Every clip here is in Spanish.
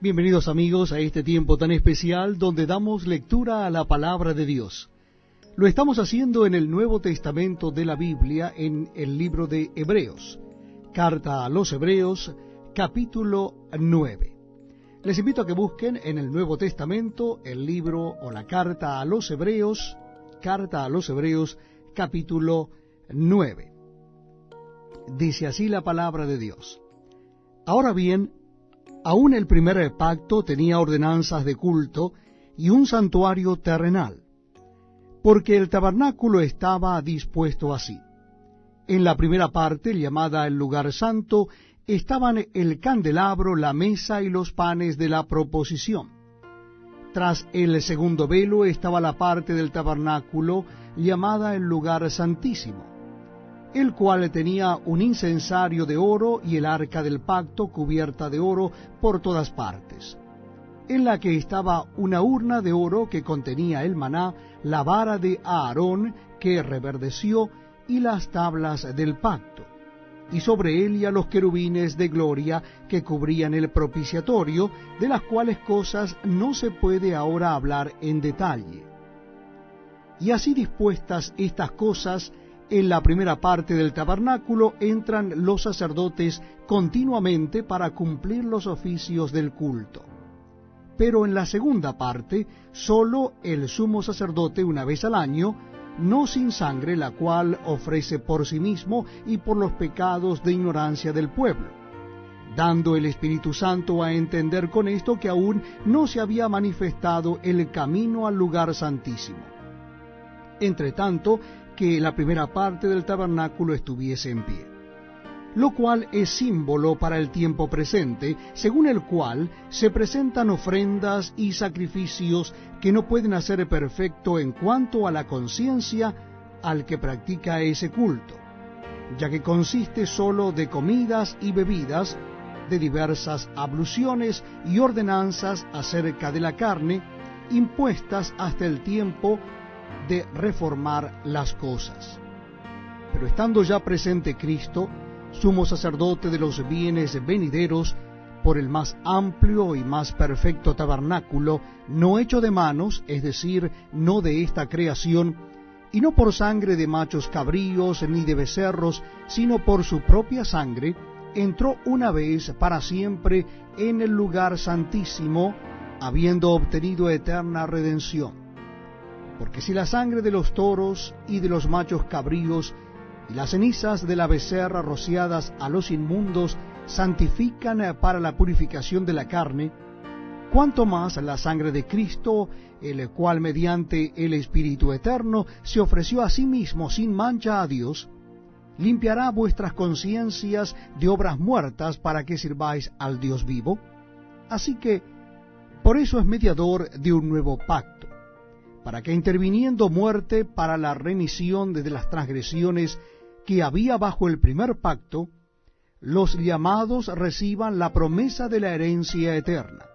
Bienvenidos amigos a este tiempo tan especial donde damos lectura a la palabra de Dios. Lo estamos haciendo en el Nuevo Testamento de la Biblia, en el libro de Hebreos. Carta a los Hebreos, capítulo 9. Les invito a que busquen en el Nuevo Testamento el libro o la Carta a los Hebreos, capítulo 9. Dice así la palabra de Dios. Ahora bien, aún el primer pacto tenía ordenanzas de culto y un santuario terrenal, porque el tabernáculo estaba dispuesto así. En la primera parte, llamada el lugar santo, estaban el candelabro, la mesa y los panes de la proposición. Tras el segundo velo estaba la parte del tabernáculo, llamada el lugar santísimo, el cual tenía un incensario de oro y el arca del pacto cubierta de oro por todas partes, en la que estaba una urna de oro que contenía el maná, la vara de Aarón que reverdeció y las tablas del pacto, y sobre ella los querubines de gloria que cubrían el propiciatorio, de las cuales cosas no se puede ahora hablar en detalle. Y así dispuestas estas cosas, en la primera parte del tabernáculo entran los sacerdotes continuamente para cumplir los oficios del culto. Pero en la segunda parte, sólo el sumo sacerdote una vez al año, no sin sangre, la cual ofrece por sí mismo y por los pecados de ignorancia del pueblo, dando el Espíritu Santo a entender con esto que aún no se había manifestado el camino al lugar santísimo, entre tanto que la primera parte del tabernáculo estuviese en pie, lo cual es símbolo para el tiempo presente, según el cual se presentan ofrendas y sacrificios que no pueden hacer perfecto en cuanto a la conciencia al que practica ese culto, ya que consiste sólo de comidas y bebidas, de diversas abluciones y ordenanzas acerca de la carne, impuestas hasta el tiempo de reformar las cosas. Pero estando ya presente Cristo, sumo sacerdote de los bienes venideros, por el más amplio y más perfecto tabernáculo, no hecho de manos, es decir, no de esta creación, y no por sangre de machos cabríos ni de becerros, sino por su propia sangre, entró una vez para siempre en el lugar santísimo, habiendo obtenido eterna redención. Porque si la sangre de los toros y de los machos cabríos y las cenizas de la becerra rociadas a los inmundos santifican para la purificación de la carne, cuánto más la sangre de Cristo, el cual mediante el Espíritu Eterno se ofreció a sí mismo sin mancha a Dios, limpiará vuestras conciencias de obras muertas para que sirváis al Dios vivo. Así que, por eso es mediador de un nuevo pacto, para que interviniendo muerte para la remisión de las transgresiones que había bajo el primer pacto, los llamados reciban la promesa de la herencia eterna.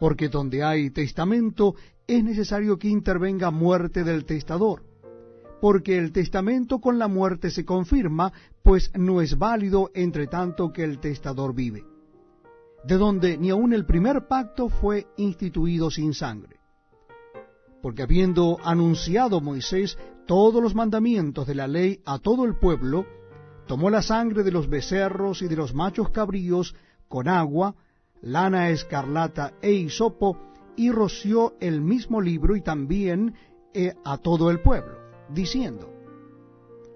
Porque donde hay testamento es necesario que intervenga muerte del testador, porque el testamento con la muerte se confirma, pues no es válido entre tanto que el testador vive, de donde ni aun el primer pacto fue instituido sin sangre. Porque habiendo anunciado Moisés todos los mandamientos de la ley a todo el pueblo, tomó la sangre de los becerros y de los machos cabríos con agua, lana escarlata e hisopo, y roció el mismo libro y también a todo el pueblo, diciendo: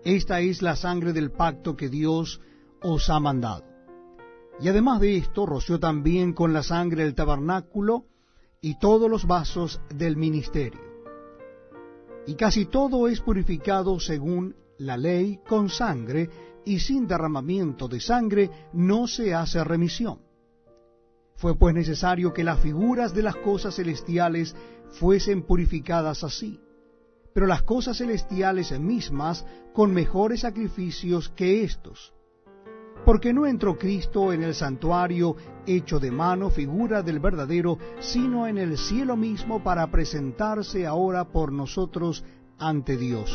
Esta es la sangre del pacto que Dios os ha mandado. Y además de esto, roció también con la sangre el tabernáculo y todos los vasos del ministerio. Y casi todo es purificado según la ley con sangre, y sin derramamiento de sangre no se hace remisión. Fue pues necesario que las figuras de las cosas celestiales fuesen purificadas así, pero las cosas celestiales mismas con mejores sacrificios que éstos. Porque no entró Cristo en el santuario hecho de mano, figura del verdadero, sino en el cielo mismo para presentarse ahora por nosotros ante Dios.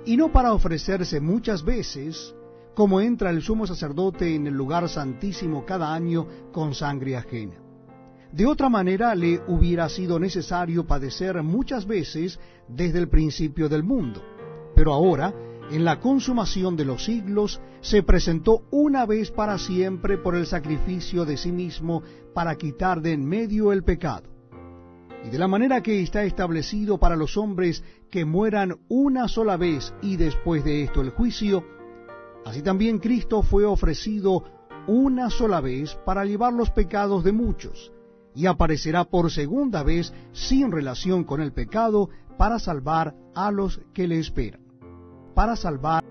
Y no para ofrecerse muchas veces, como entra el sumo sacerdote en el lugar santísimo cada año con sangre ajena. De otra manera le hubiera sido necesario padecer muchas veces desde el principio del mundo. Pero ahora, en la consumación de los siglos, se presentó una vez para siempre por el sacrificio de sí mismo para quitar de en medio el pecado. Y de la manera que está establecido para los hombres que mueran una sola vez y después de esto el juicio, así también Cristo fue ofrecido una sola vez para llevar los pecados de muchos, y aparecerá por segunda vez sin relación con el pecado para salvar a los que le esperan. Para salvar